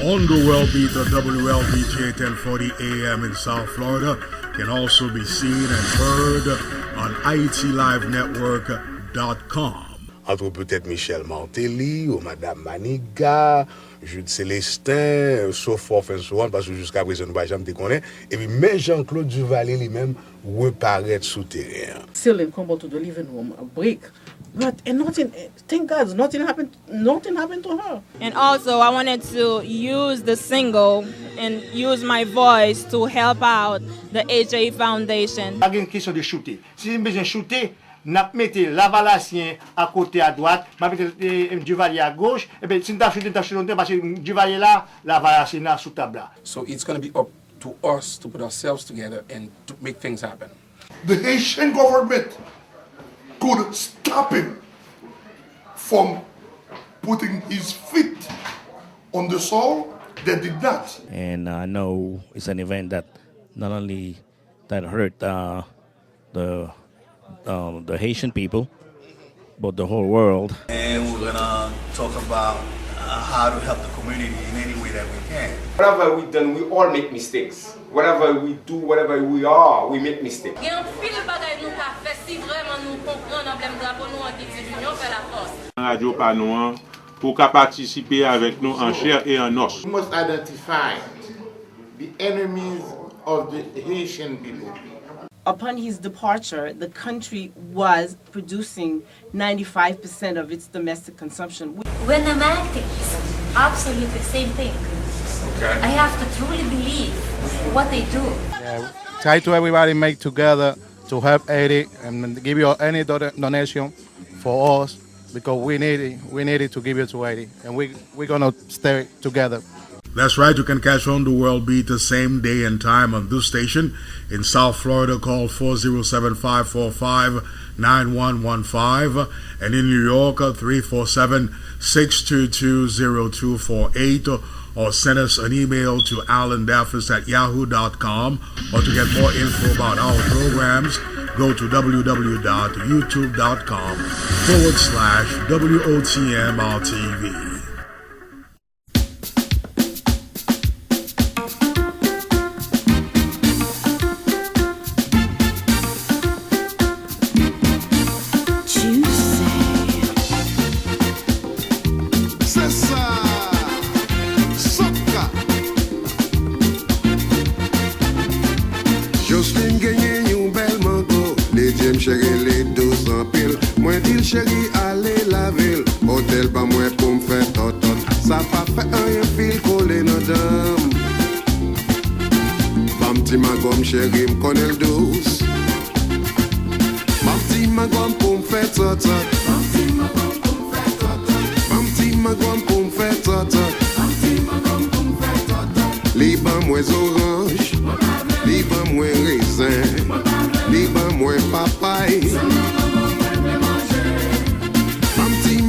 on the Well Beat of WLVJ 1040 AM in South Florida can also be seen and heard on Haiti Live Network.com. Entre peut-être Michel Martelly ou Madame Maniga, Jude Célestin, so forth and so on, parce que jusqu'à présent, nous ne jamais te connaître. Et puis, même Jean-Claude Duvalier lui-même reparaît souterrain. Ceiling crumbled to the living room, a brick. But and nothing, thank God, nothing happened to her. And also, I wanted to use the single and use my voice to help out the HA Foundation. Pas une question de shooter. Si j'ai besoin de shooter, n'a mettez Lavalassien à côté à droite, m'a mettez Duvalier à gauche. Et bien, si nous shooter parce que Duvalier là, Lavalassien là sous table là. So it's going to be up to us to put ourselves together and to make things happen. The Haitian government could stop him from putting his feet on the soil. They did not. And I know it's an event that not only that hurt the Haitian people, but the whole world. And we're gonna talk about how to help the community in any way that we can. Whatever we done, we all make mistakes. Whatever we do, whatever we are, we make mistakes. Radio Panouan pour participer avec nous en chair et en os. We must identify the enemies of the Haitian people. Upon his departure, the country was producing 95% of its domestic consumption. When I'm acting, it's absolutely the same thing. Okay. I have to truly believe what they do. Yeah, try to everybody make together to help Haiti and give you any donation for us because we need it to give it to Haiti, and we're gonna stay together. That's right, you can catch on the World Beat the same day and time on this station. In South Florida, call 407-545-9115. And in New York, 347-622-0248. Or send us an email to alandaffis@yahoo.com. Or to get more info about our programs, go to www.youtube.com/WOTMRTV. Chérie, allez la ville, hôtel pas moins pour me faire totot. Ça pas fait rien fil collé dans dame. Bam ti ma gomme chérie, me connaît le douce. Bam ti ma gomme pour me faire totot. Bam ti ma gomme pour me faire totot. Bam ti ma gomme pour me faire totot. Bam ti ma gomme pour me faire totot. Liban moins orange, liban moins raisin, liban moins papaye.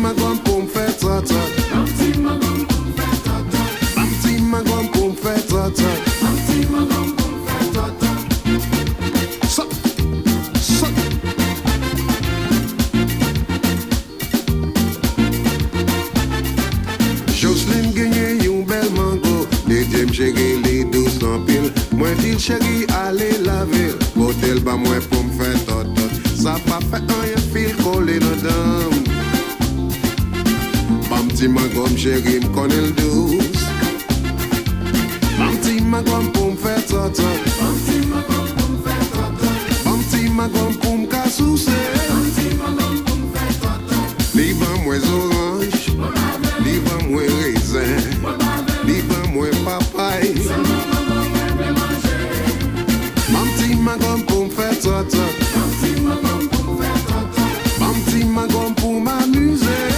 Ma gomme pour me faire totot. Bam ti ma gomme pour me faire totot. Bam ti ma gomme pour me faire totot. Bam ti ma gomme pour me faire totot. So. Jocelyne gagne yon bel mango. Les James chéri, les douces en pile. Moi dis chéri, allez la ville. Hôtel ba moi pour me faire totot. Ça pas fait rien fil collé dans dame. Bam ti ma gomme chérie, me connaît le douce. Bam ti ma gomme pour me faire totot. Bam ti ma gomme pour me faire totot. Bam ti ma gomme pour me cassouser. Bam ti ma gomme pour me faire totot. Liban moins orange, liban moins raisin, liban moins papaye. Bam ti ma gomme pour me faire totot. Bam ti ma gomme pour me faire totot. Bam ti ma gomme pour m'amuser.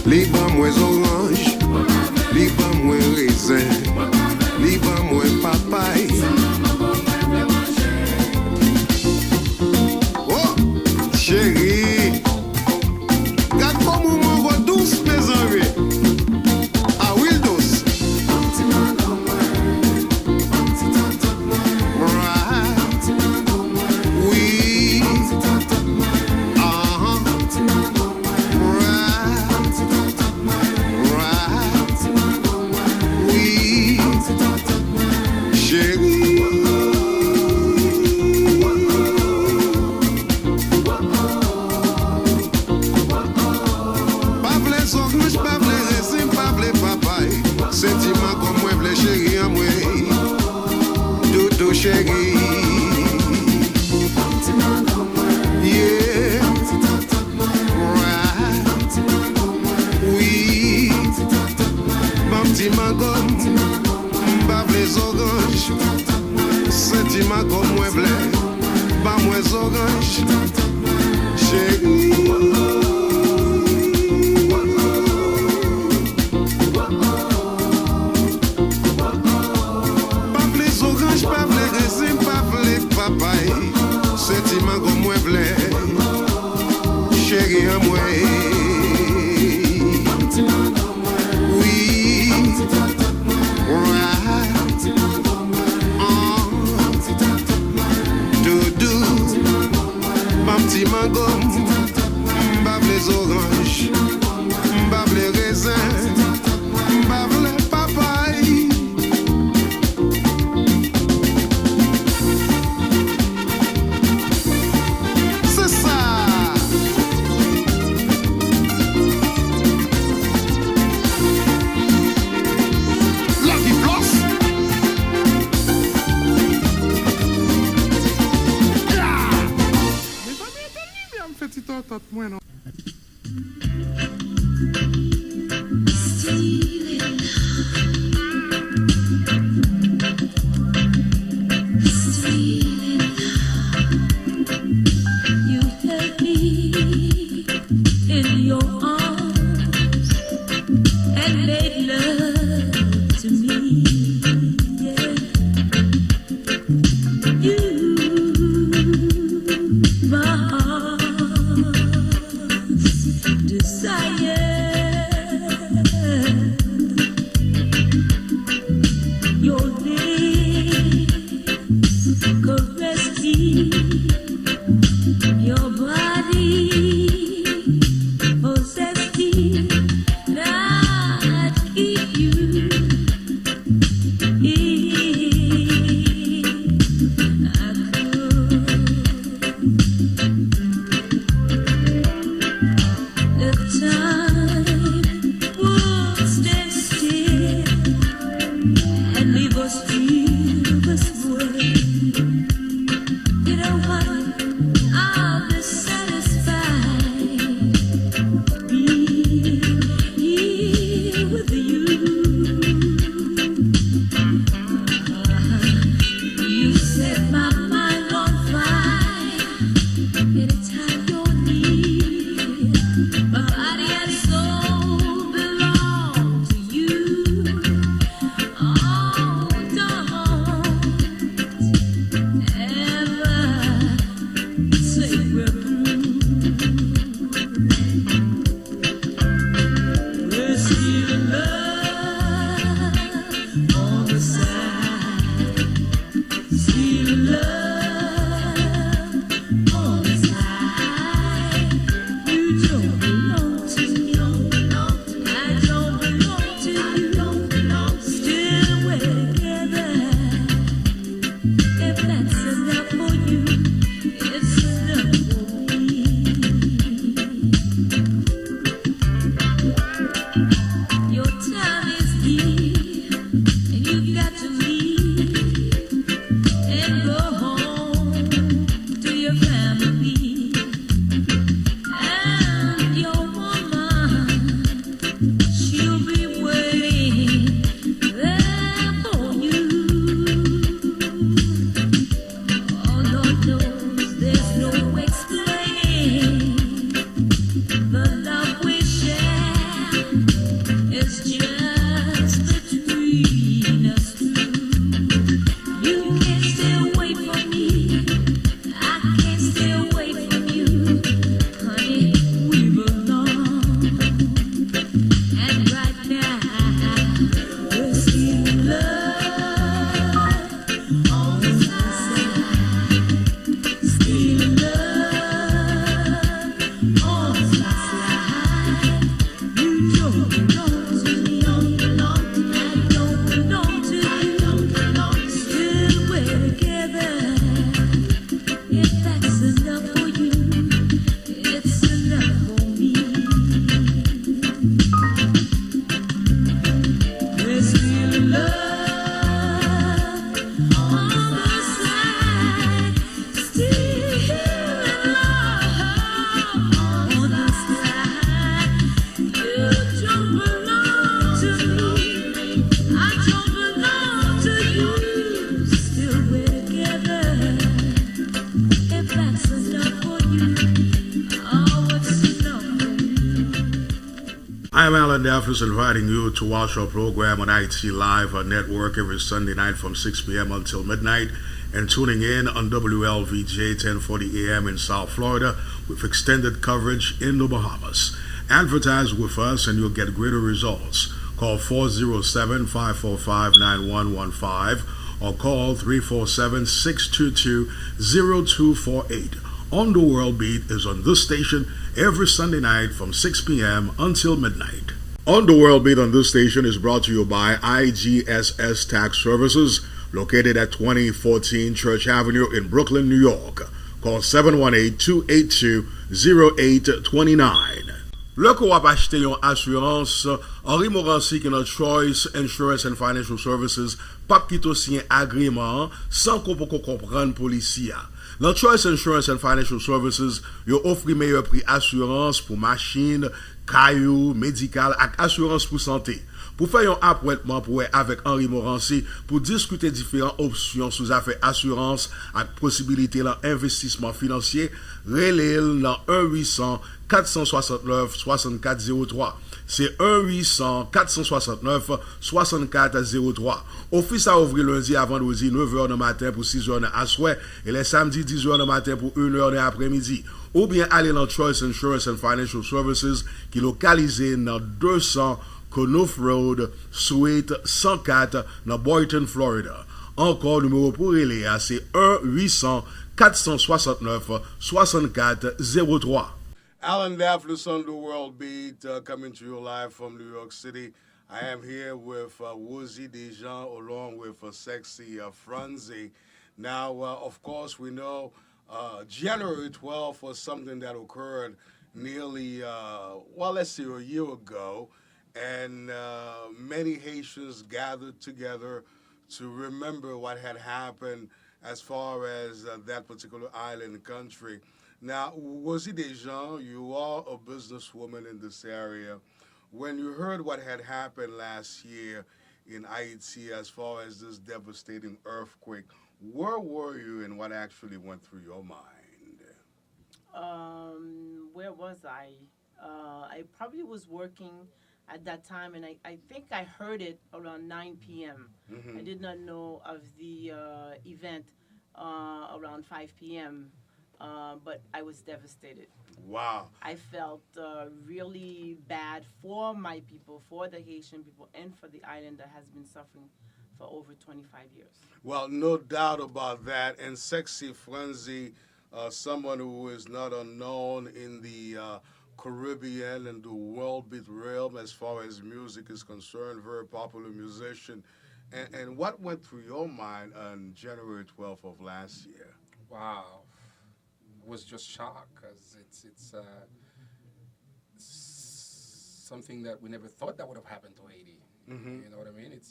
li ban mwen orange, li ban mwen raisin, li ban mwen papay. Oh, chérie, gade comme ou mango douce, mes amis. Ah oui, douce. Right. Oui. Uh-huh. Right. Right. Oui. Chérie. Pavle orange, pavle raisin, pavle papay. Sentiment comme moi, vle chérie à moi. Doudou chérie. Yeah. Right. Oui. Mon petit magom, pavle orange. Sentiment comme moi, vle. Pas moi orange. Chérie. Pavle orange, pavle raisin, pavle papay. Sentiment comme moi vle, chérie à moi. Oui, right. Doudou, mon petit mango, pavle orange, pavle raisin, pavle papay. C'est ça. La vie place. Mais pas bien entendu, mais on me fait petit tot moi non. You held me in your arms and made love to me. Yeah. You, my heart's desire. Your lips caressed me. Your body possessed me, not if you I could. The time I am Alan Daffis inviting you to watch our program on Haiti Live Network every Sunday night from 6 p.m. until midnight and tuning in on WLVJ 1040 AM in South Florida with extended coverage in the Bahamas. Advertise with us and you'll get greater results. Call 407-545-9115 or call 347-622-0248. On the World Beat is on this station every Sunday night from 6 p.m. until midnight. On the World Beat on this station is brought to you by IGSS Tax Services, located at 2014 Church Avenue in Brooklyn, New York. Call 718-282-0829. Le ko wap achete yon assurance, Henri Morancy ki nan Choice Insurance and Financial Services pap kito signen agreement san ko poko kompran polisi ya. Nan Choice Insurance and Financial Services, yo ofri meilleur prix assurance pour machine, kayou, médical ak assurance pour santé. Pour faire un appointement pour avec Henri Morancy pour discuter différentes options sous affaires assurance avec possibilité d'investissement financier, relève dans 1-800-469-6403. C'est 1-800-469-6403. Office a ouvert lundi à vendredi 9h du matin pour 6h à soir et les samedis 10h du matin pour 1h de l'après-midi. Ou bien aller dans Choice Insurance and Financial Services qui est localisé dans 200 Conoff Road, Suite 104 dans Boynton, Florida. Encore, numéro pour relais, c'est 1-800-469-6403. Alan Daffis on the World Beat, coming to you live from New York City. I am here with Woozy Dejean along with Sexy Franzi. Now, of course, we know January 12th was something that occurred nearly, let's say a year ago. And many Haitians gathered together to remember what had happened as far as that particular island country. Now, Woozy Dejean, you are a businesswoman in this area. When you heard what had happened last year in Haiti as far as this devastating earthquake, where were you and what actually went through your mind? Where was I? I probably was working at that time, and I think I heard it around 9 p.m. I did not know of the event around 5 p.m., but I was devastated. Wow. I felt really bad for my people, for the Haitian people, and for the island that has been suffering for over 25 years. Well, no doubt about that. And Sexy Franzi, someone who is not unknown in the Caribbean and the world beat realm as far as music is concerned, very popular musician. And what went through your mind on January 12th of last year? Wow. It was just shock because it's something that we never thought that would have happened to Haiti. Mm-hmm. You know what I mean? It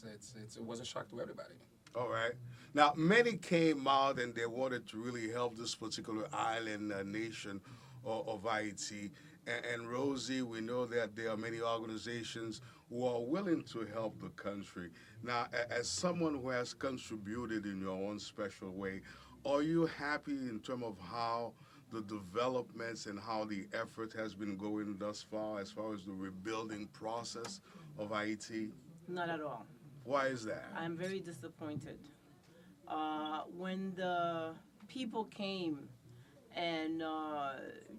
was a shock to everybody. All right. Now, many came out and they wanted to really help this particular island nation of Haiti. And Rosie, we know that there are many organizations who are willing to help the country. Now, as someone who has contributed in your own special way, are you happy in terms of how the developments and how the effort has been going thus far as the rebuilding process of Haiti? Not at all. Why is that? I'm very disappointed. When the people came and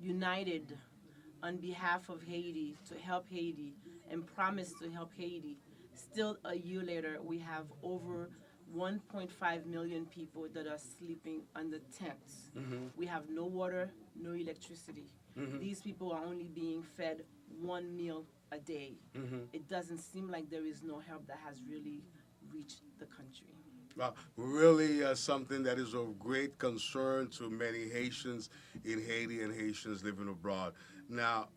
united on behalf of Haiti to help Haiti and promised to help Haiti, still a year later we have over 1.5 million people that are sleeping under tents. Mm-hmm. We have no water, no electricity. Mm-hmm. These people are only being fed one meal a day. Mm-hmm. It doesn't seem like there is no help that has really reached the country. Really something that is of great concern to many Haitians in Haiti and Haitians living abroad. Now,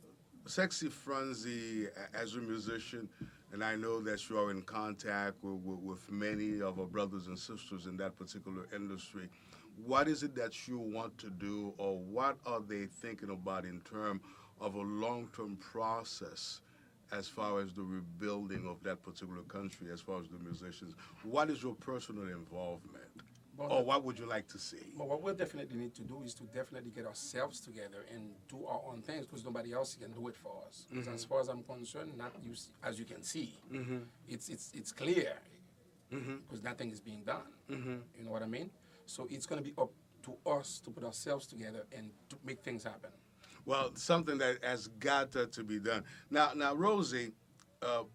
Sexy Franzi, as a musician, and I know that you are in contact with many of our brothers and sisters in that particular industry, what is it that you want to do, or what are they thinking about in terms of a long-term process as far as the rebuilding of that particular country, as far as the musicians? What is your personal involvement? Or what would you like to see? But what we'll definitely need to do is to definitely get ourselves together and do our own things because nobody else can do it for us. 'Cause as far as I'm concerned, not you, as you can see, it's clear because nothing is being done. You know what I mean? So it's going to be up to us to put ourselves together and to make things happen. Well, something that has got to be done. Now, Rosie,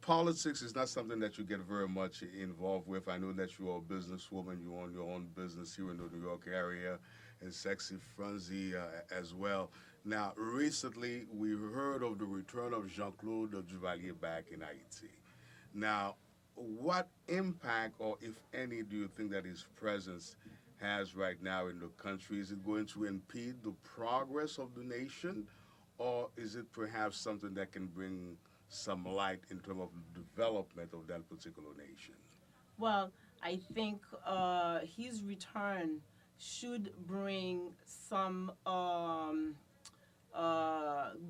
politics is not something that you get very much involved with. I know that you are a businesswoman. You own your own business here in the New York area, and Sexy Frenzy as well. Now, recently, we heard of the return of Jean-Claude Duvalier back in Haiti. Now, what impact, or if any, do you think that his presence has right now in the country? Is it going to impede the progress of the nation, or is it perhaps something that can bring some light in terms of the development of that particular nation? Well, I think his return should bring some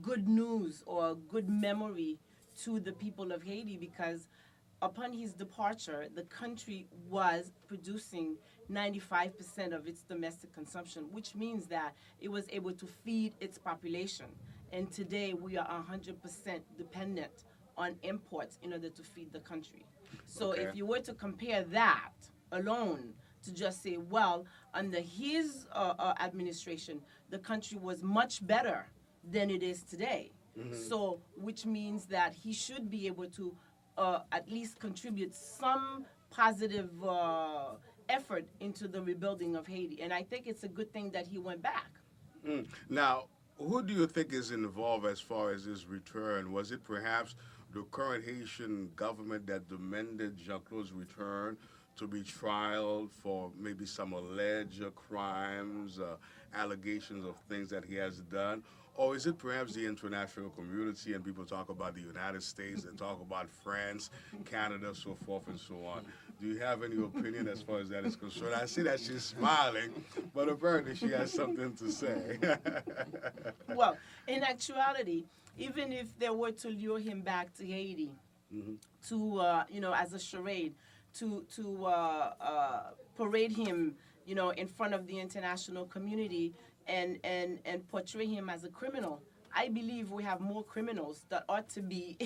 good news or good memory to the people of Haiti, because upon his departure, the country was producing 95% of its domestic consumption, which means that it was able to feed its population. And today we are 100% dependent on imports in order to feed the country. So Okay. if you were to compare that alone to just say, well, under his administration, the country was much better than it is today. So, which means that he should be able to at least contribute some positive effort into the rebuilding of Haiti. And I think it's a good thing that he went back. Now, who do you think is involved as far as his return? Was it perhaps the current Haitian government that demanded Jean-Claude's return to be trialed for maybe some alleged crimes, allegations of things that he has done? Or is it perhaps the international community, and people talk about the United States, they talk about France, Canada, so forth and so on? Do you have any opinion as far as that is concerned? I see that she's smiling, but apparently she has something to say. Well, in actuality, even if they were to lure him back to Haiti to, as a charade, to parade him, in front of the international community and portray him as a criminal, I believe we have more criminals that ought to be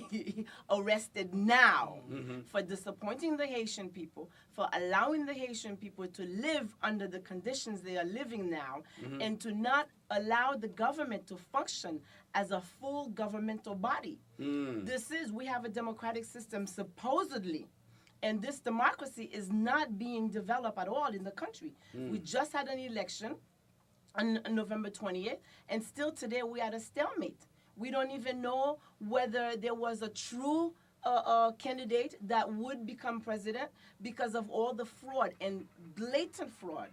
arrested now for disappointing the Haitian people, for allowing the Haitian people to live under the conditions they are living now, and to not allow the government to function as a full governmental body. We have a democratic system supposedly, and this democracy is not being developed at all in the country. We just had an election on November 20th, and still today we are at a stalemate. We don't even know whether there was a true candidate that would become president because of all the fraud and blatant fraud.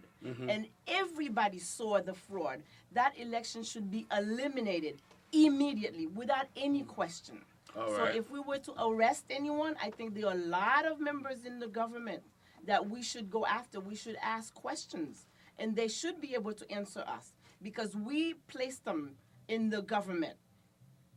And everybody saw the fraud. That election should be eliminated immediately without any question. All So right. if we were to arrest anyone, I think there are a lot of members in the government that we should go after. We should ask questions, and they should be able to answer us because we placed them in the government.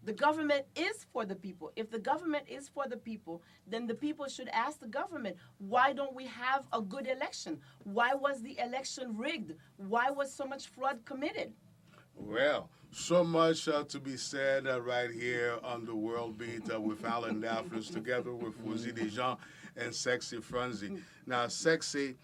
The government is for the people. If the government is for the people, then the people should ask the government, why don't we have a good election? Why was the election rigged? Why was so much fraud committed? Well, so much to be said right here on the World Beat with Alan Daphnis together with Rosie Dejean and Sexy Frenzy. Now, Sexy,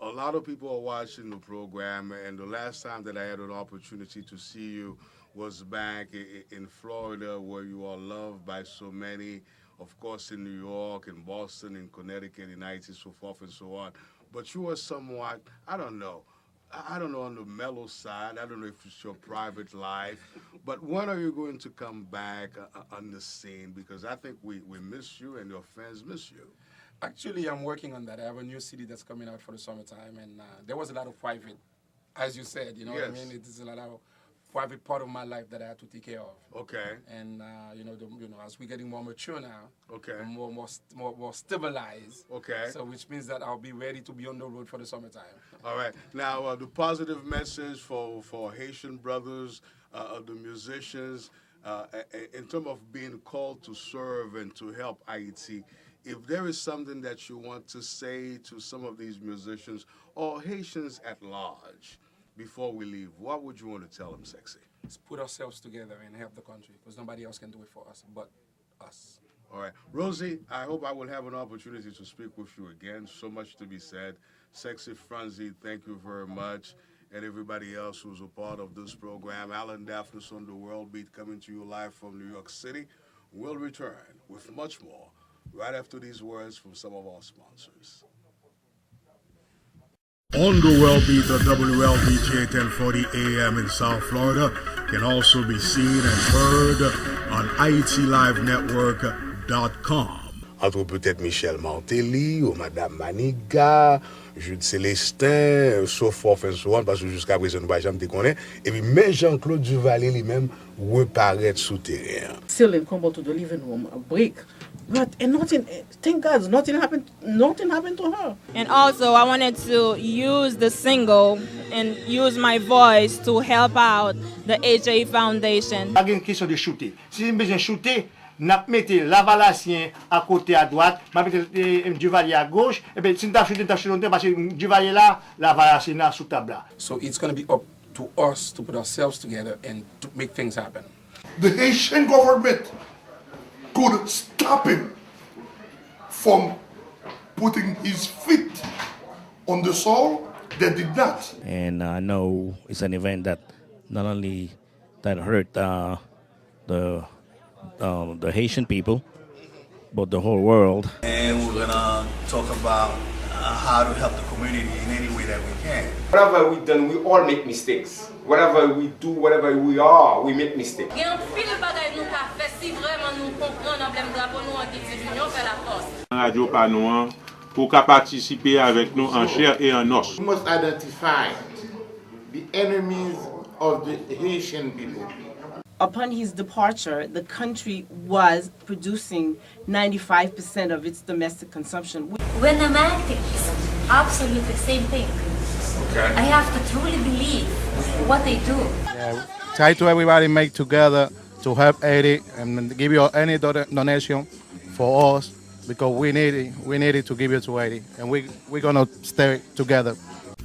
a lot of people are watching the program, and the last time that I had an opportunity to see you was back in Florida, where you are loved by so many, of course, in New York, in Boston, in Connecticut, in Haiti, so forth and so on. But you are somewhat, I don't know, on the mellow side. I don't know if it's your private life. But when are you going to come back on the scene? Because I think we miss you and your fans miss you. Actually, I'm working on that. I have a new CD that's coming out for the summertime, and there was a lot of private, as you said, you know what I Yes. mean? It is a lot of private part of my life that I have to take care of. Okay. And as we're getting more mature now, Okay. and more stabilized. Okay. So which means that I'll be ready to be on the road for the summertime. All right. Now, the positive message for Haitian brothers, the musicians, in terms of being called to serve and to help Haiti, if there is something that you want to say to some of these musicians or Haitians at large before we leave, what would you want to tell them, Sexy? Let's put ourselves together and help the country, because nobody else can do it for us but us. All right. Rosie, I hope I will have an opportunity to speak with you again. So much to be said. Sexy Franzi, thank you very much. And everybody else who's a part of this program. Alan Daphnis on the World Beat coming to you live from New York City. We'll return with much more right after these words from some of our sponsors. On the World Beat, the WLVJ 1040 AM in South Florida can also be seen and heard on Haiti Live Network.com. Entre peut-être Michel Martelly ou Madame Maniga, Jude Célestin, so forth and so on, parce que jusqu'à présent, nous ne jamais te connaître. Et puis, même Jean-Claude Duvalier lui-même reparaît souterrain. Still in come out to the living room, a break. But and nothing, thank God, nothing happened to her. And also, I wanted to use the single and use my voice to help out the HA Foundation. Pas une question de shooter. Si j'ai besoin de shooter, n'a mettez Lavalassien à côté à droite, m'a mettez Duvalier à gauche, et bien si nous shooter parce que Duvalier là, Lavalassien là sous table là. So it's going to be up to us to put ourselves together and to make things happen. The Haitian government could stop him from putting his feet on the soil. They did not. And I know it's an event that not only that hurt the Haitian people, but the whole world. And we're gonna talk about how to help the community in any way that we can. Whatever we done, we all make mistakes. Whatever we do, whatever we are, we make mistakes. Radio Panouan pour participer avec nous en chair et en os. We must identify the enemies of the Haitian people. Upon his departure, the country was producing 95% of its domestic consumption. When I'm acting, it's absolutely the same thing. Okay. I have to truly believe what they do. Yeah, try to everybody make together to help Haiti and give you any donation for us because we need it to give it to Haiti, and we're gonna stay together.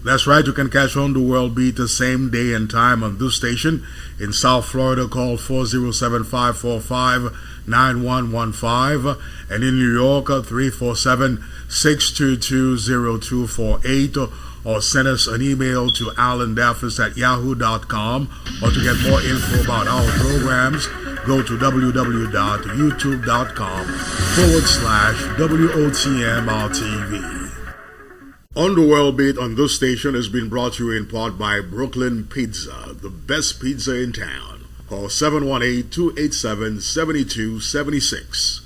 That's right, you can catch On the World Beat the same day and time on this station. In South Florida, call 407-545-9115. And in New York, 347-622-0248. Or send us an email to alandaffis@yahoo.com. Or to get more info about our programs, go to www.youtube.com/WOTMRTV. On the World Beat on this station has been brought to you in part by Brooklyn Pizza, the best pizza in town. Call 718-287-7276.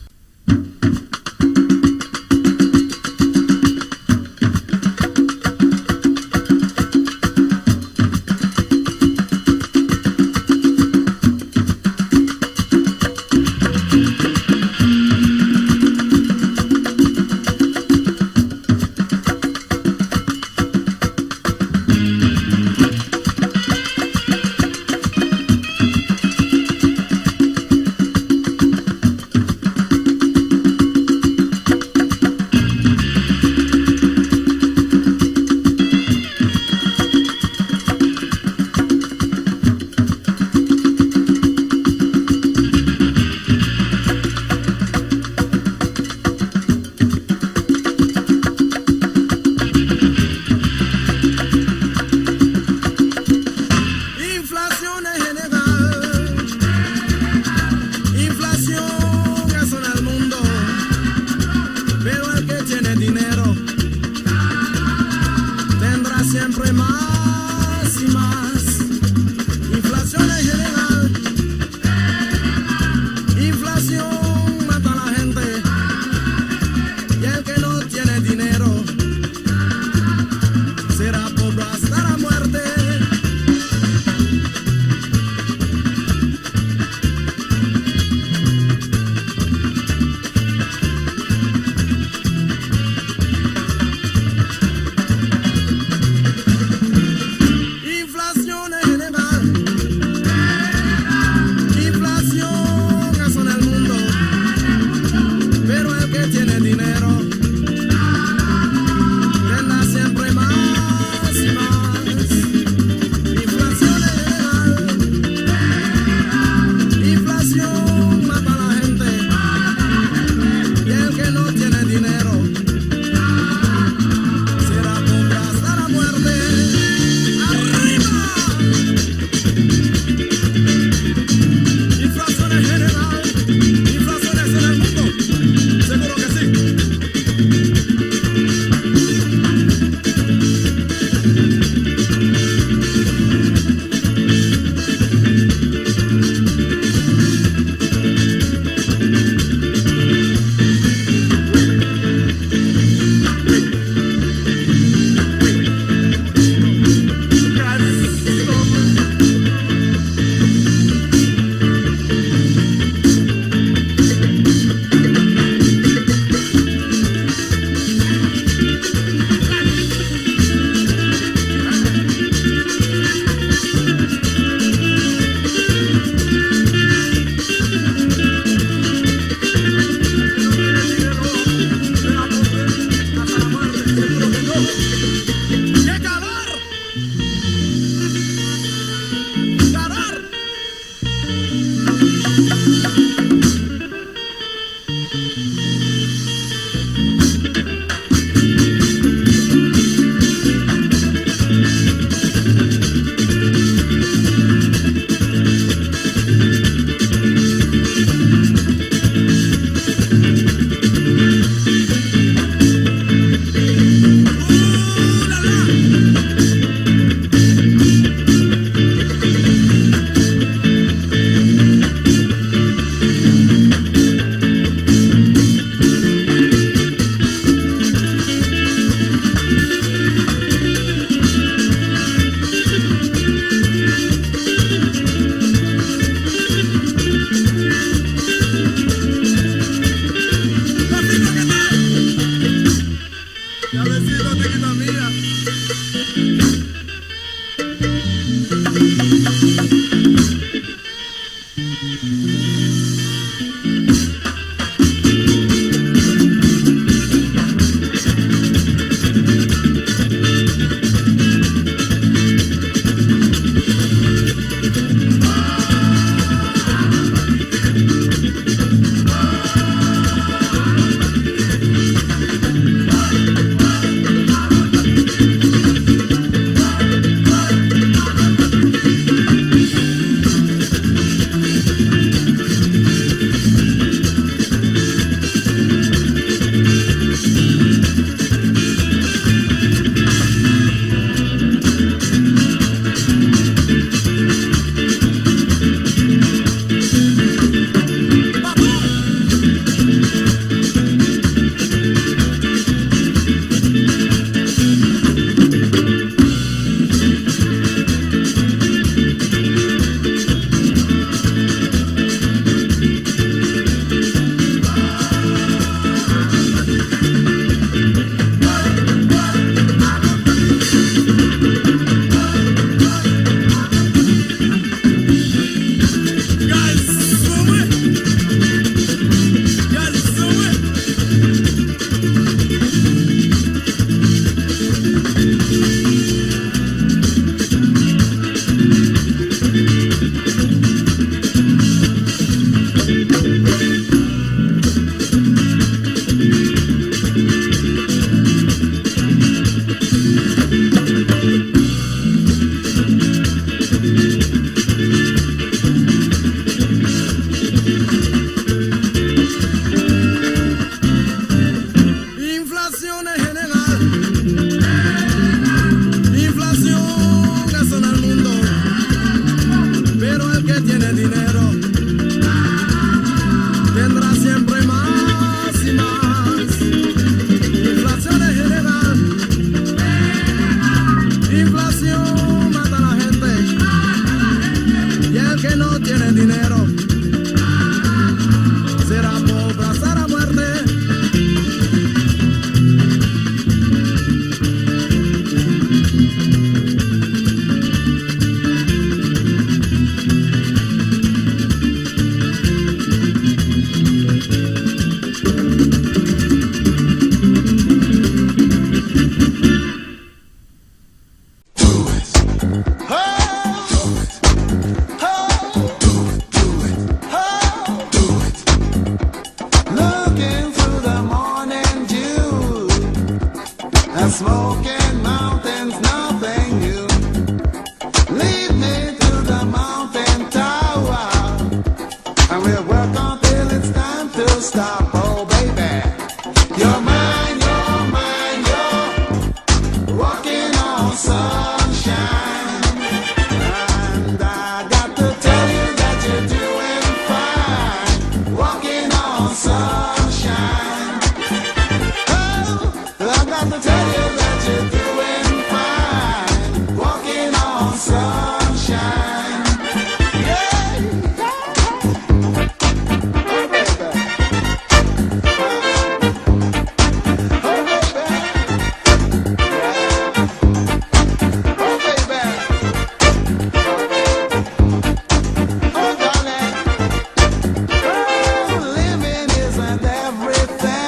Living isn't everything.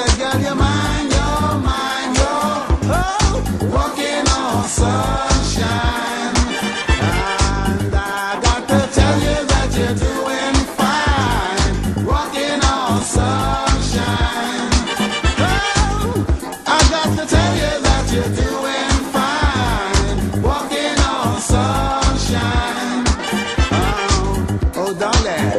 said, girl, you're mine, oh, walking on sunshine. And I got to tell you that you're doing fine, walking on sunshine. Oh, I got to tell you that you're doing fine, walking on sunshine. Oh, darling.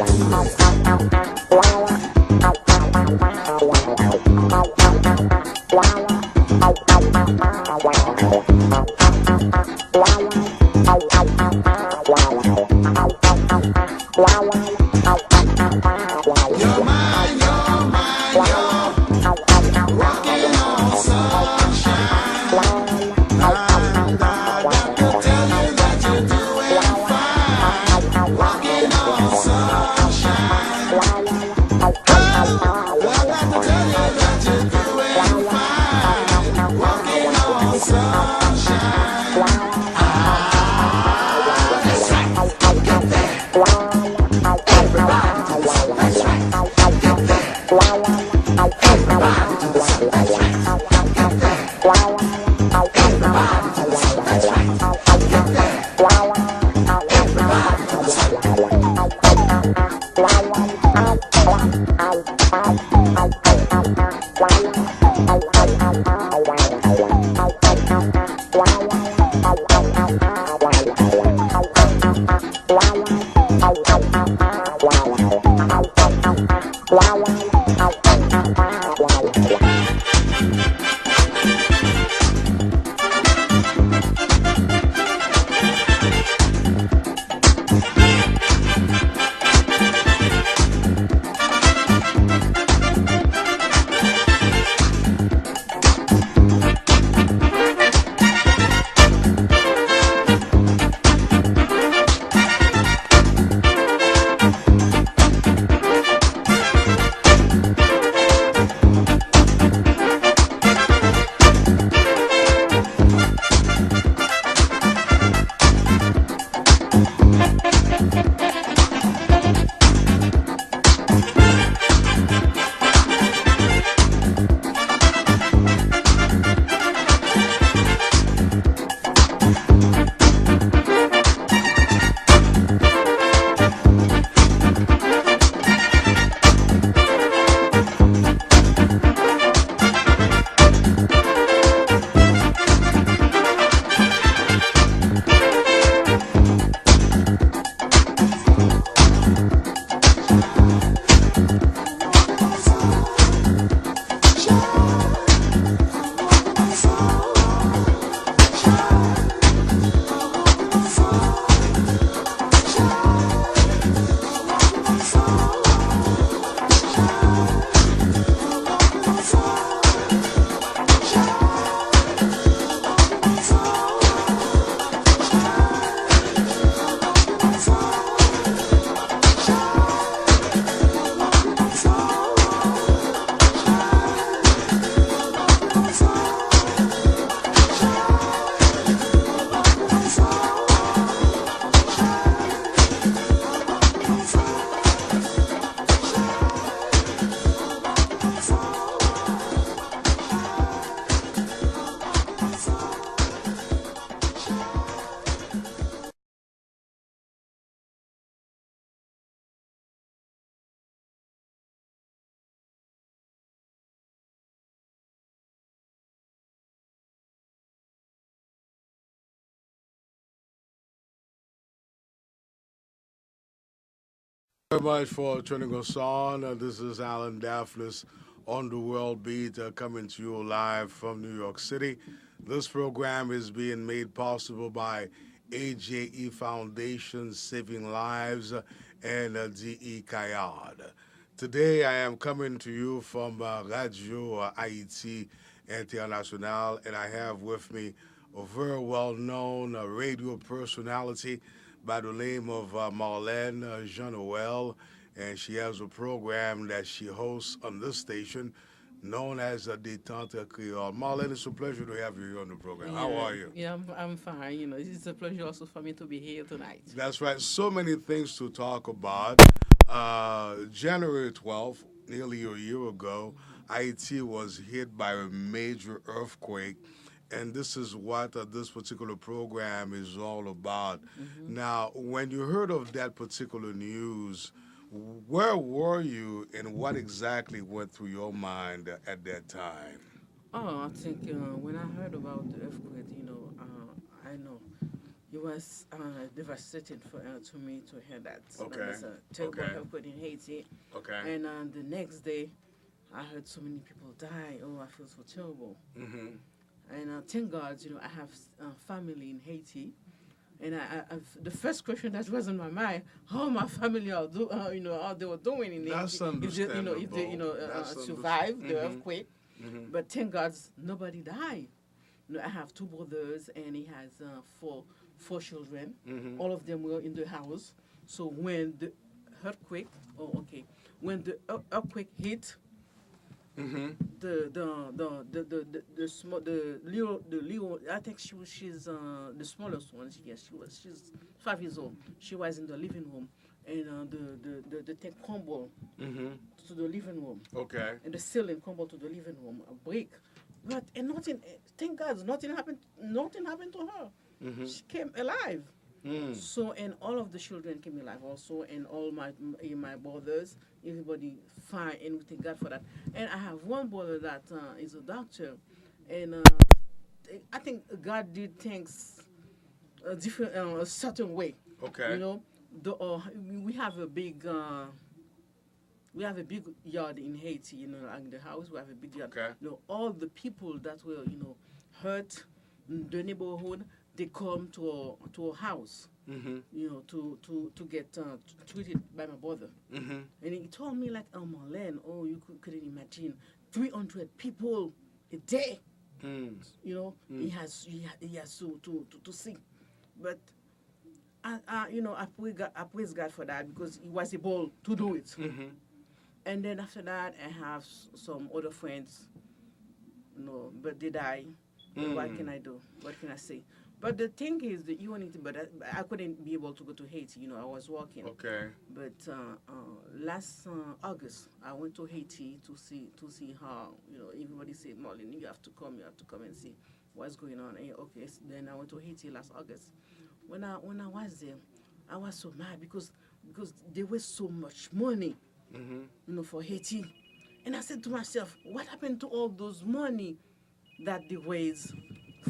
Very much for turning us on. This is Alan Daphnis on the World Beat coming to you live from New York City. This program is being made possible by AJE Foundation Saving Lives and DE Kayad. Today I am coming to you from Radio Haiti International, and I have with me a very well-known radio personality by the name of Marlène Jean-Noël, and she has a program that she hosts on this station known as Détente Creole. Marlène, it's a pleasure to have you here on the program. How are you? Yeah, I'm fine. You know, it's a pleasure also for me to be here tonight. That's right. So many things to talk about. January 12th, nearly a year ago, Haiti was hit by a major earthquake, and this is what this particular program is all about. Now, when you heard of that particular news, where were you and what exactly went through your mind at that time? Oh, I think when I heard about the earthquake, I know it was devastating to me to hear that. Okay. There was a terrible Okay. earthquake in Haiti. Okay. And the next day, I heard so many people die. Oh, I feel so terrible. Mm-hmm. And thank God, I have family in Haiti. And the first question that was in my mind, how my family are how they were doing in That's Haiti, if they That's survived the Mhm. earthquake. Mhm. But thank God, nobody died. I have two brothers, and he has four children. Mhm. All of them were in the house. So when the earthquake, when the earthquake hit, Mm-hmm. the small the little I think she's the smallest one. She's 5 years old. She was in the living room, and the thing crumbled Mm-hmm. to the living room. Okay. And the ceiling crumbled to the living room, a brick. But and nothing. Thank God, nothing happened. Nothing happened to her. Mhm. She came alive. Mm. So and all of the children came alive also, and all my brothers, everybody fine, and we thank God for that. And I have one brother that is a doctor, and I think God did things a different, a certain way. Okay. We have a big. We have a big yard in Haiti, like the house. We have a big yard. Okay. All the people that were, hurt in the neighborhood, they come to our house, Mm-hmm. to get treated by my brother. Mm-hmm. And he told me like, oh Marlene, oh you couldn't imagine, 300 people a day. Mm. He has to see, but I praise God for that because he was able to do it. Mm-hmm. And then after that, I have some other friends, but they die. What can I do? What can I say? But the thing is, the unity. But I couldn't be able to go to Haiti. I was working. Okay. But last August, I went to Haiti to see how everybody said, Marlene, you have to come and see what's going on. And, okay, so then I went to Haiti last August. When I was there, I was so mad because there was so much money. Mm-hmm. For Haiti. And I said to myself, what happened to all those money that they raised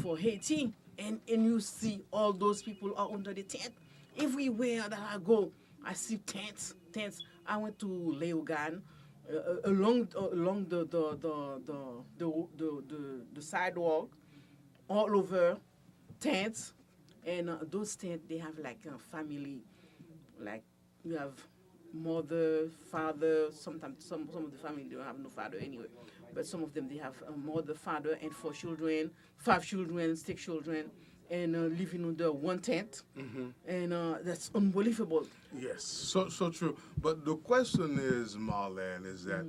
for Haiti? And you see all those people are under the tent. Everywhere that I go, I see tents. I went to Leogan, along the sidewalk, all over tents. And those tents, they have like a family, like you have mother, father. Sometimes some of the family don't have no father anyway, but some of them they have a mother, father, and 4 children, 5 children, 6 children, and living under one tent. Mm-hmm. And that's unbelievable. Yes, so true. But the question is, Marlene, is that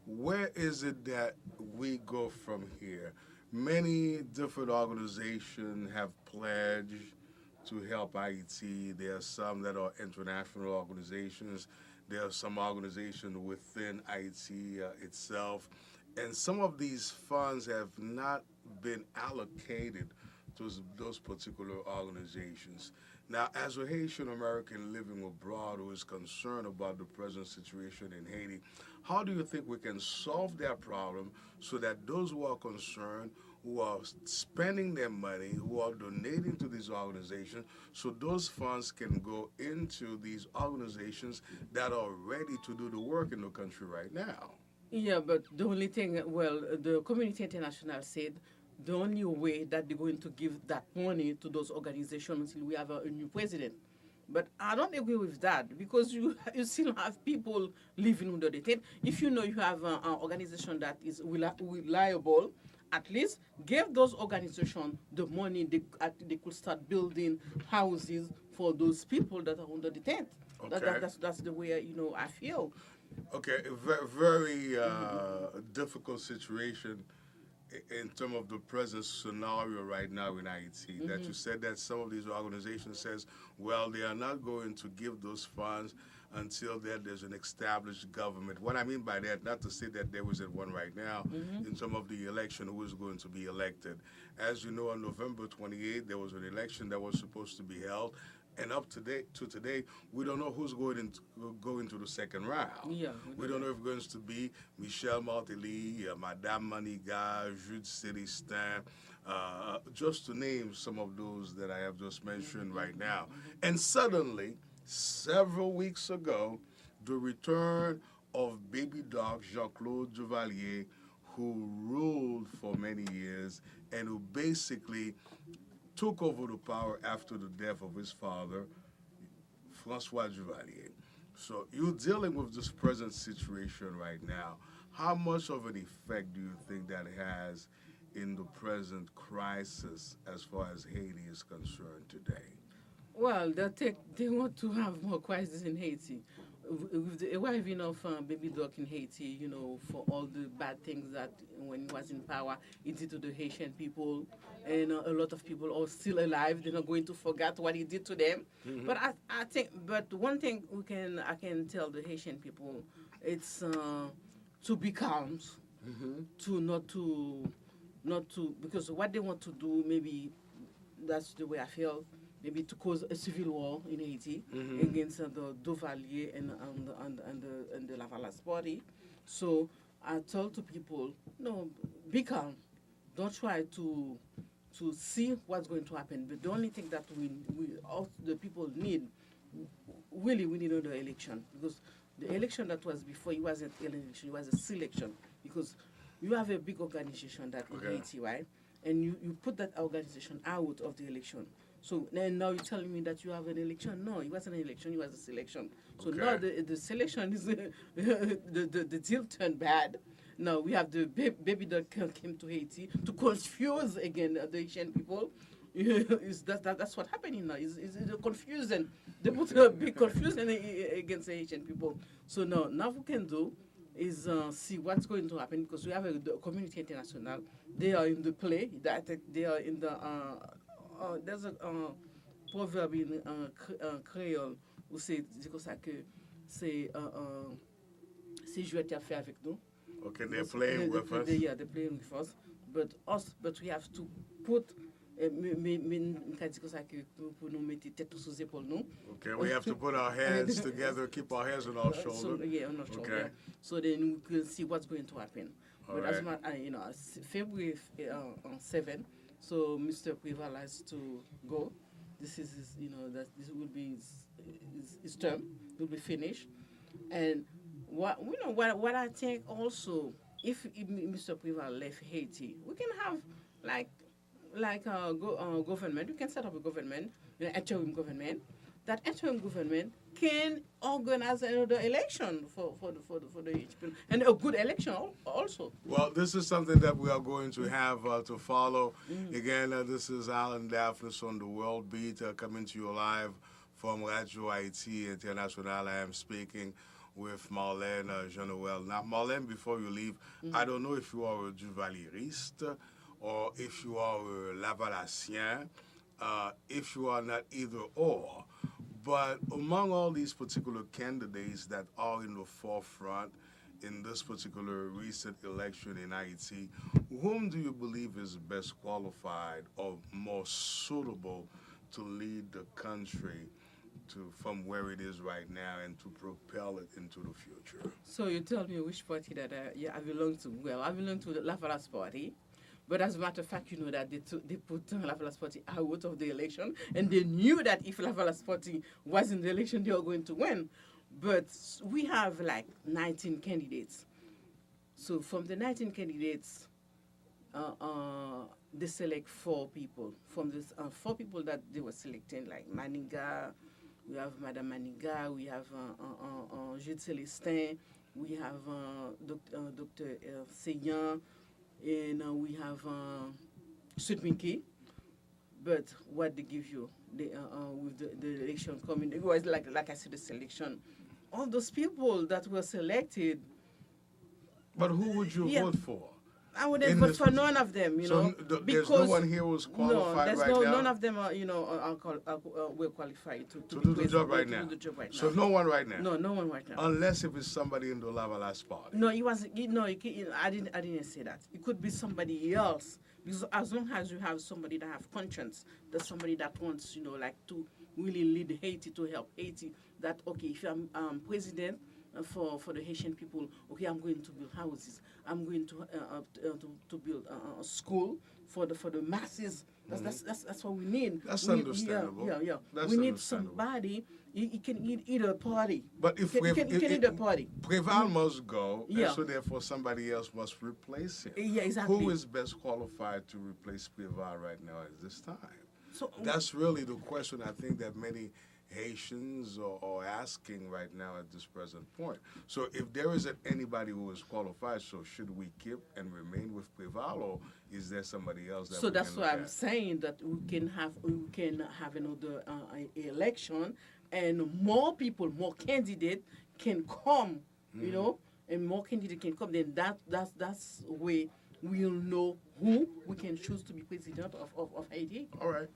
where is it that we go from here? Many different organizations have pledged to help Haiti. There are some that are international organizations. There are some organizations within Haiti itself. And some of these funds have not been allocated to those particular organizations. Now, as a Haitian American living abroad who is concerned about the present situation in Haiti, how do you think we can solve that problem so that those who are concerned, who are spending their money, who are donating to these organizations, so those funds can go into these organizations that are ready to do the work in the country right now? Yeah, but the only thing, the Community International said the only way that they're going to give that money to those organizations until we have a new president. But I don't agree with that because you still have people living under the tent. If you have an organization that is reliable, at least give those organizations the money they could start building houses for those people that are under the tent. Okay. That's the way I feel. Okay, a very difficult situation in terms of the present scenario right now in Haiti. That you said that some of these organizations says, well, they are not going to give those funds until there's an established government. What I mean by that, not to say that there isn't one right now, in some of the election who is going to be elected. As you know, on November 28th, there was an election that was supposed to be held. And up to today, we don't know who's going to the second round. Yeah, we don't know if it's going to be Michel Martelly, Madame Maniga, Jude Célestin, just to name some of those that I have just mentioned right now. And suddenly, several weeks ago, the return of baby dog Jean-Claude Duvalier, who ruled for many years and who basically took over the power after the death of his father, Francois Duvalier. So you're dealing with this present situation right now. How much of an effect do you think that has in the present crisis as far as Haiti is concerned today? Well, they want to have more crisis in Haiti. With the arriving of baby dog in Haiti, you know, for all the bad things that when he was in power, he did to the Haitian people, and a lot of people are still alive. They're not going to forget what he did to them. But I think, but one thing I can tell the Haitian people, it's to be calm, to not to, because what they want to do, maybe that's the way I feel. Maybe to cause a civil war in Haiti against the Duvalier and the Lavalas party. So I told to people, no, be calm. Don't try to see what's going to happen. But the only thing that all the people need, really, we need another election. Because the election that was before, it wasn't an election, it was a selection. Because you have a big organization that in Haiti, right? And you put that organization out of the election. So then now you're telling me that you have an election? No, it wasn't an election, it was a selection. So now the selection is, the deal turned bad. Now we have the baby that came to Haiti to confuse again the Haitian people. That's what's happening now. It's confusion. They put a big confusion against the Haitian people. So now what we can do is see what's going to happen, because we have the community international. They are in the play. They are in the... there's a proverb in Creole où c'est comme ça que c'est jouer à faire avec nous. Okay, they're playing with us. Yeah, they're playing with us. But we have to put okay, we have to put our hands together, keep our hands on our shoulders. On our shoulder. Okay. So then we can see what's going to happen. But as much, February 7. So Mr. Prival has to go. This is that this will be his term. Will be finished. And what I think also, if Mr. Prival left Haiti, we can have like a government. We can set up a government, an interim government. That interim government can organize another election for the Haiti people, and a good election also. Well, this is something that we are going to have to follow. Again, this is Alan Daphnis on the World Beat, coming to you live from Radio Haiti International. I am speaking with Marlène Jean-Noël. Now, Marlène, before you leave, I don't know if you are a Duvalieriste or if you are a Lavalasien, if you are not either or. But among all these particular candidates that are in the forefront in this particular recent election in Haiti, whom do you believe is best qualified or more suitable to lead the country from where it is right now and to propel it into the future? So you tell me which party that I belong to. Well, I belong to the Lavalas party. But as a matter of fact, you know that they put Lavalas party out of the election, and they knew that if Lavalas party was in the election, they were going to win. But we have like 19 candidates. So from the 19 candidates, they select 4 people. From this 4 people that they were selecting, like Maniga, we have Madame Maniga, we have Jude Célestin, we have Dr. Seyan, and we have Sudminki. But what they give you with the election coming, it was like I said, the selection. All those people that were selected. But who would you vote for? I wouldn't In vote this for none of them, you know. There's no one here who's qualified right now? None of them are, were qualified to do the job right now. do the job right now. So no one right now? No, no one right now. Unless if it's somebody in the Lavalas party. No, it wasn't. I didn't say that. It could be somebody else. Because as long as you have somebody that have conscience, that's somebody that wants, like to really lead Haiti, to help Haiti. That okay, if I'm president for the Haitian people, okay, I'm going to build houses. I'm going to build a school for the masses. That's what we need. That's understandable. Yeah. That's we need understandable. somebody. He can either party. But if he can either party. Preval must go, Yeah. and so therefore somebody else must replace him. Yeah, exactly. Who is best qualified to replace Preval right now at this time? So that's really the question I think that many Haitians are asking right now at this present point. So if there isn't anybody who is qualified, so should we keep and remain with Preval, or is there somebody else that So we that's can why look I'm at? saying that we can have another election, and more people, more candidates can come, and more candidates can come. Then that's where we'll know who we can choose to be president of Haiti. All right.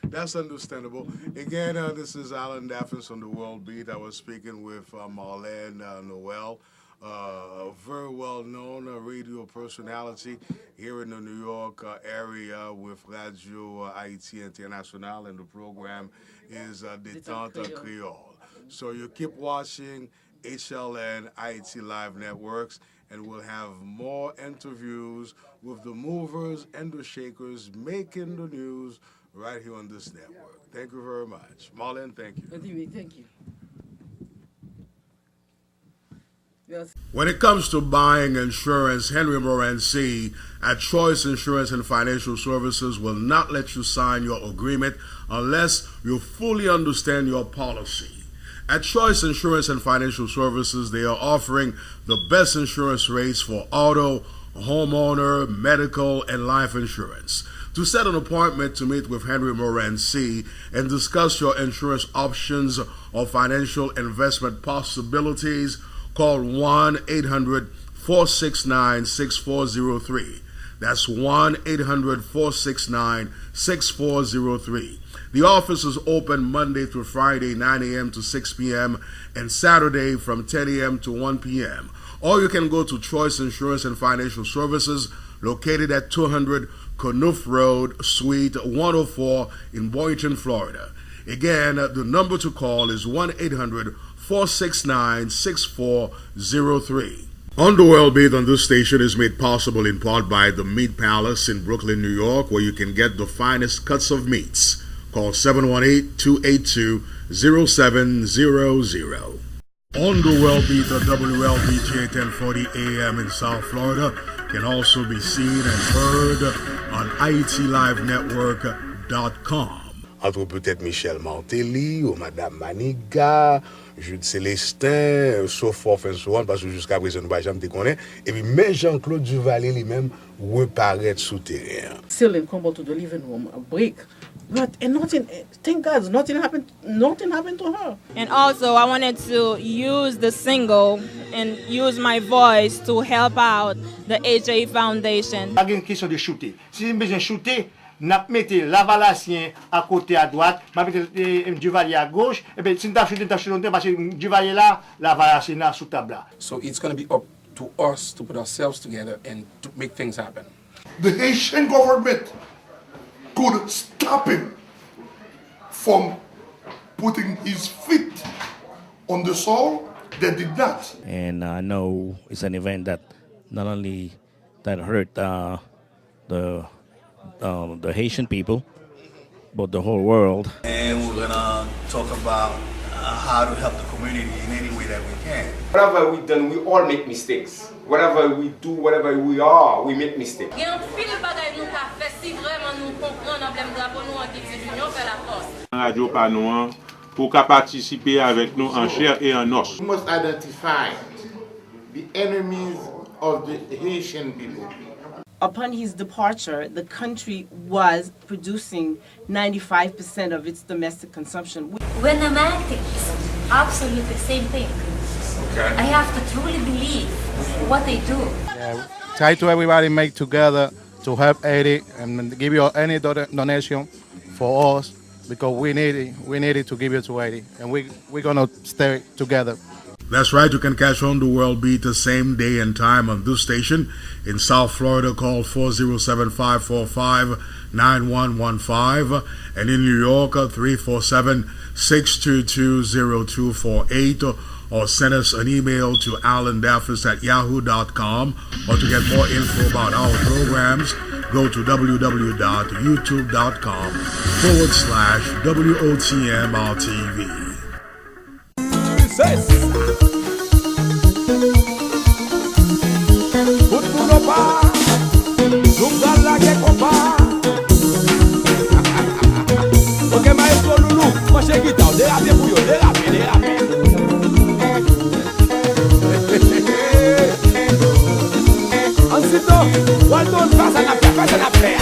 That's understandable. Again, this is Alan Daffins on the World Beat. I was speaking with Marlene Noel, a very well-known radio personality here in the New York area with Radio Haiti International, and the program is Détente Creole. So you keep watching HLN Haiti Live Networks, and we'll have more interviews with the movers and the shakers making the news right here on this network. Thank you very much. Marlene, thank you. Thank you. Yes. When it comes to buying insurance, Henry Morency at Choice Insurance and Financial Services will not let you sign your agreement unless you fully understand your policy. At Choice Insurance and Financial Services, they are offering the best insurance rates for auto, homeowner, medical, and life insurance. To set an appointment to meet with Henry Morency and discuss your insurance options or financial investment possibilities, call 1-800-469-6403. That's 1-800-469-6403. The office is open Monday through Friday, 9 a.m. to 6 p.m., and Saturday from 10 a.m. to 1 p.m. Or you can go to Choice Insurance and Financial Services, located at 200 Knuth Road, Suite 104 in Boynton, Florida. Again, the number to call is 1-800-469-6403. On the World Beat on this station is made possible in part by the Meat Palace in Brooklyn, New York, where you can get the finest cuts of meats. Call 718-282-0700. On the World Beat, the WLVJ 1040 AM in South Florida can also be seen and heard on Haiti Live Network.com. Entre peut-être Michel Martelly ou Madame Maniga, Jude Célestin, so forth and so on, parce que jusqu'à présent, nous ne jamais te connaître. Et puis, même Jean-Claude Duvalier lui-même reparaît souterrain. Still in combo to the living room, a break. And nothing, thank God, nothing happened to her. And also, I wanted to use the single and use my voice to help out the HA Foundation. Pas une question de shooter. Si j'ai besoin de shooter, n'a mettez Lavalassien à côté à droite, m'a mettez Duvalier à gauche, et bien si t'as shooté parce que Duvalier là, Lavalassien là sous table là. So it's going to be up to us to put ourselves together and to make things happen. The Haitian government could stop him from putting his feet on the soil. They did not. And I know it's an event that not only that hurt the Haitian people, but the whole world. And we're gonna talk about how to help the community in any way that we can. Whatever we done, we all make mistakes. Whatever we do, whatever we are, we make mistakes. Il y a un pile de bagages nous qu'a fait si vraiment nous comprenons problème drapeau nous en petite union fait la force. Radio Panouan pour participer avec nous en chair et en os. We must identify the enemies of the Haitian people. Upon his departure, the country was producing 95% of its domestic consumption. When I'm acting, it's absolutely the same thing. Okay. I have to truly believe what they do. Yeah, try to everybody make together to help Haiti and give you any donation for us because we need it to give it to Haiti, and we're gonna stay together. That's right, you can catch On the World Beat the same day and time on this station. In South Florida, call 407-545-9115. And in New York, 347-622-0248. Or send us an email to alandaffis@yahoo.com. Or to get more info about our programs, go to www.youtube.com/WOTMRTV. Ok, maestro Loulou, manchez guitare, dérapez pour yo, dérapez. Ansito, Walton, face à la paix.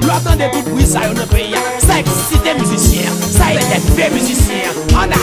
L'entend de tout bruit, ça yon ne paye. Ça excite les musiciens, ça excite les musiciens. En arrière.